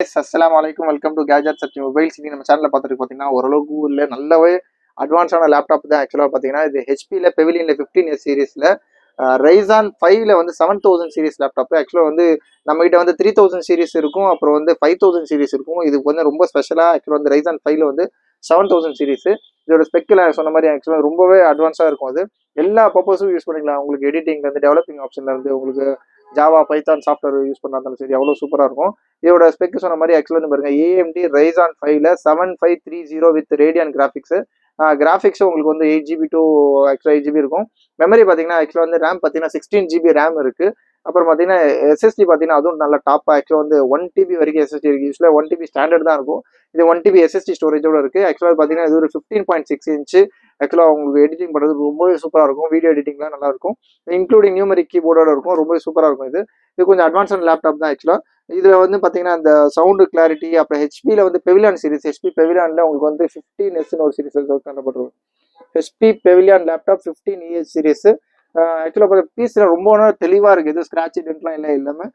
அஸ்ஸலாமு அலைக்கும். Welcome to gadget search mobiles. இன்னைக்கு நம்ம சேனல்ல பார்த்துட்டு பார்த்தீங்கன்னா, ஓரளவுக்கு இல்ல நல்லாவே அட்வான்ஸான லேப்டாப் தான் ஆக்சுவலா பார்த்தீங்கன்னா, இது ஹெச்பில பெவிலியன்ல 15S சீரிஸ்ல Ryzen 5ல வந்து 7000 சீரிஸ் லேப்டாப். ஆக்சுவலா வந்து நம்மகிட்ட வந்து 3000 சீரிஸ் இருக்கும். அப்புறம் வந்து 5000 சீரிஸ் இருக்கும். இதுக்கு வந்து ரொம்ப ஸ்பெஷலா ஆக்சுவலா வந்து Ryzen 5ல வந்து 7000 சீரிஸ். இதோட ஸ்பெக்ல சொன்ன மாதிரி ஆக்சுவலா ரொம்பவே அட்வான்ஸா இருக்கும் அது. எல்லா பர்பஸும் யூஸ் பண்ணிக்கலாம். உங்களுக்கு எடிட்டிங்ல இருந்து, டெவலப்பிங் ஆப்ஷன்ல இருந்து, உங்களுக்கு ஜாவா, பைத்தான் சாஃப்ட்வேர் யூஸ் பண்ணா இருந்தாலும் சரி, அவ்வளோ சூப்பரா இருக்கும். இதோட ஸ்பெக் சொன்ன மாதிரி ஆக்சுவலா வந்து பாருங்க, AMD Ryzen 5ல 7530 with radian graphics. Graphics உங்களுக்கு வந்து 8 GB டு ஆக்சுவலா 8 GB இருக்கும். மெமரி பார்த்தீங்கன்னா ஆக்சுவலா வந்து ரேம் பார்த்தீங்கன்னா 16 GB ரேம் இருக்கு. அப்புறம் பார்த்தீங்கன்னா எஸ்எஸ்டி பார்த்தீங்கன்னா அதுவும் நல்ல டாப். ஆக்சுவலா வந்து 1 TB வரைக்கும் எஸ்எஸ்டி இருக்கு. யூஸ்வலா 1 TB ஸ்டாண்டர்ட் தான் இருக்கும். இது 1 TB எஸ்எஸ்டி ஸ்டோரேஜோட இருக்கு. ஆக்சுவலா பார்த்தீங்கன்னா இது ஒரு 15.6 இன்ச்சு. ஆக்சுவலா உங்களுக்கு எடிட்டிங் பண்ணுறது ரொம்பவே சூப்பரா இருக்கும். வீடியோ எடிட்டிங்லாம் நல்லா இருக்கும். இன்க்ளூடிங் நியூமரிக் கீபோர்டோட இருக்கும். ரொம்பவே சூப்பரா இருக்கும் இது. இது கொஞ்சம் அட்வான்ஸான லேப்டாப் தான் ஆக்சுவலா. இதுல வந்து பாத்தீங்கன்னா அந்த சவுண்டு கிளாரிட்டி, அப்புறம் ஹெச்பில வந்து பெவிலியான் சீரிஸ், ஹெச்பி பெவிலியான்ல உங்களுக்கு வந்து 15S ஒரு சீரிஸ் பண்ணப்பட்டிருக்கும். HP Pavilion laptop 15EH series. ஆக்சுவலா பீஸ்ல ரொம்ப தெளிவா இருக்கு. எதுவும் ஸ்கிராட்ச் டென்ட்லாம் இல்லை இல்லாம.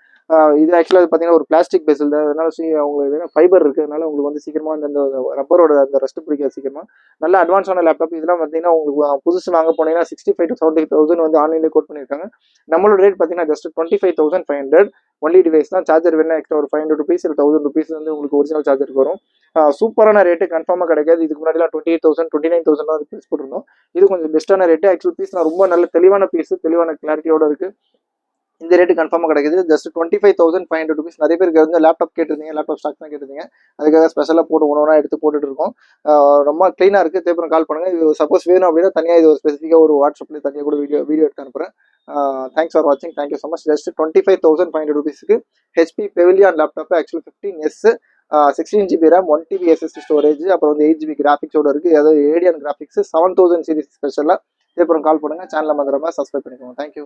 இது ஆக்சுவலா பார்த்தீங்கன்னா ஒரு பிளாஸ்டிக் பேசல் தான். அதனால உங்களுக்கு ஃபைபர் இருக்கிறதுனால உங்களுக்கு வந்து சீக்கிரமா அந்த ரப்பரோட அந்த ரஸ்ட் பிடிக்காது சீக்கிரமா. நல்ல அட்வான்ஸான லேப்டாப். இதெல்லாம் பார்த்தீங்கன்னா உங்களுக்கு புதுசு வாங்க போனீங்கன்னா 65 to 70,000 வந்து ஆன்லைன்ல கோட் பண்ணியிருக்காங்க. நம்மளோட ரேட் பார்த்தீங்கன்னா ஜஸ்ட் 25,500 ஒன்லி டிவைஸ் தான். சார்ஜர் வேணா எக்ஸ்ட்ரா ஒரு 500 ருபீஸ் இல்லை 1000 ருபீஸ் வந்து உங்களுக்கு ஒரிஜினல் சார்ஜருக்கு வரும். சூப்பரான ரேட்டு கன்ஃபார்மாக கிடைக்காது. இதுக்கு முன்னாடிலாம் 28,000 29,000 பீஸ் போட்டிருந்தோம். இது கொஞ்சம் பெஸ்ட்டான ரேட்டு. ஆக்சுவல் பீஸ் ரொம்ப நல்ல தெளிவான பீஸ், தெளிவான கிளாரிட்டியோட இருக்கு. இந்த ரேட்டு கன்ஃபார்மாக கிடைக்குது. Just 25,500 rupees. நிறைய பேருக்கு வந்து லேப்டாப் கேட்டிருந்தீங்க, லேப்டாப் ஸ்டாக் தான் கேட்டிருந்தீங்க. அதுக்காக ஸ்பெஷலாக போட்டு ஒன்றா எடுத்து போட்டுட்டு இருக்கோம். ரொம்ப க்ளீனாக இருக்குது. தேவைப்படும் கால் பண்ணுங்கள். இது சப்போஸ் வேணும் அப்படின்னா தனியாக இது ஒரு ஸ்பெசிஃபிக்காக ஒரு வாட்ஸ்அப்லேயே தனியாக கூட வீடியோ எடுத்து அனுப்புகிறேன். தேங்க்ஸ் ஃபார் வாட்சிங். Thank you so much. ஜஸ்ட் 25,500 ருபீஸ்க்கு HP Pavilion laptop. Actually 15S 16 GB RAM, 1 TB SSD storage, அப்புறம் வந்து 8 GB கிராஃபிக்ஸோட இருக்குது. அதாவது ஏடியன் கிராஃபிக்ஸ் 7000 சீரிஸ் ஸ்பெஷலாக. தேவைப்படும் கால் பண்ணுங்கள். சேனலை மறந்துடாம சப்ஸ்கிரைப் பண்ணிக்கோங்க. தேங்க்யூ.